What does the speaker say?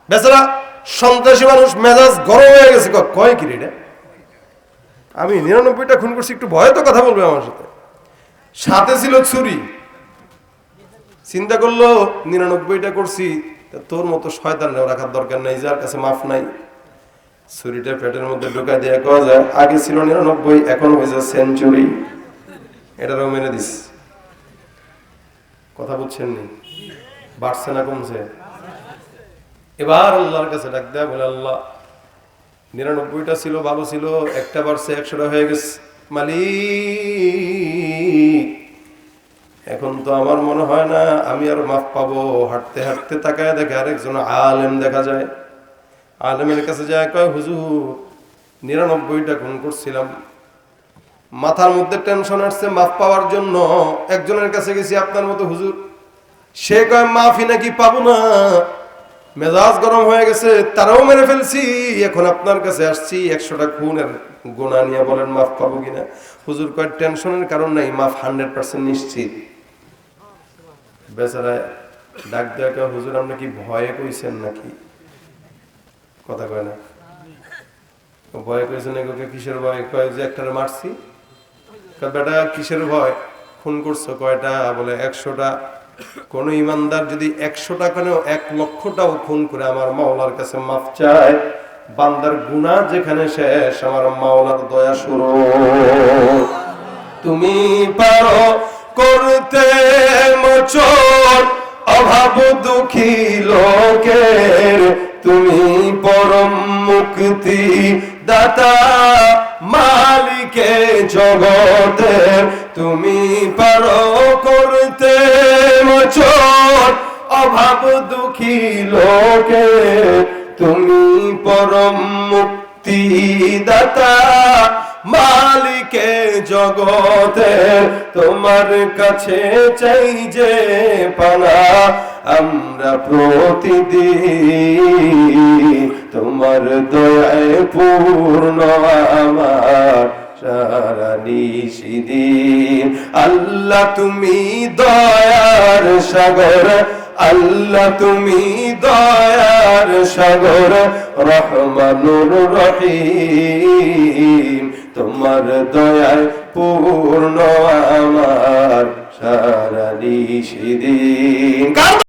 বেচারা সন্ত্রাসী মানুষ, মেজাজ গরম হয়ে গেছে, কয় কি রে, আমি 99টা খুন করছি, একটু ভয় তো কথা বলবে আমার সাথে। সাথে ছিল ছুরি, চিন্তা করলো 99টা করছি, তোর মতো শয়তান রাখার দরকার নাই, যার কাছে মাফ নাই। ছুরিটা পেটের মধ্যে ঢুকা দিয়ে কওয়া যায়, আগে ছিল 99, এখন হয়েছে সেঞ্চুরি, এটারও মেনে দিস। কথা বুঝছেন নি? বাড়ছে না কমছে? এবার আল্লাহর কাছে ডাক দেয়া, বলে আল্লাহ 99টা ছিল, ভালো ছিল, একটা বাড়ছে, 100টা হয়ে গেছে। মালিক, এখন তো আমার মনে হয় না আমি আর মাফ পাবো। হাঁটতে হাঁটতে তাকায় দেখে আরেকজন আলেম দেখা যায়। আলেমের কাছে যায়, কয় হুজুর 99টা খুন করছিলাম, মাথার মধ্যে টেনশন আসছে মাফ পাওয়ার জন্য, একজনের কাছে গেছি আপনার মতো হুজুর, সে কয় মাফি নাকি পাবো না, মেজাজ গরম হয়ে গেছে, তারাও মেরে ফেলছি, এখন আপনার কাছে আসছি 100টা খুনের গুনাহ নিয়ে, বলেন মাফ পাবো কিনা। হুজুর কয় টেনশনের কারণ নাই, মাফ 100% নিশ্চিত। বেচারা ডাক দেয়া কয়, হুজুর আপনি কি ভয়ে কইছেন নাকি? কথা কয় না, ভয়ে কইছেন নাকি? কিসের ভয়? কয় যে একটারে মারছি। বেটা কিসের ভয়, খুন করছো কয়টা? বলে 100টা। কোন ইমানদার যদি 100টা কেন 1,00,000টাও খুন করে আমার মাওলার কাছে মাফ চায়, বান্দার গুনাহ যেখানে শেষ, আমার মাওলার দয়া শুরু। তুমি পারো করতে মোচন অভাব দুঃখী লোকের, তুমি পরম মুক্তি দাতা মালিকে জগতের, তুমি পারো করতে মোচন অভাব দুঃখী লোকের, তুমি পরম মুক্তি দাতা মালিকে জগতের, তোমার কাছে চাই যে পানা আমরা প্রতিদিন, তোমার দয়ায় পূর্ণ আমার সারা নিশিদিন। আল্লাহ তুমি দয়ার সাগর, আল্লাহ তুমি দয়ার সাগর, রহমানুর রহিম, তোমার দয়ায় পূর্ণ আমার সারা নিশিদিন।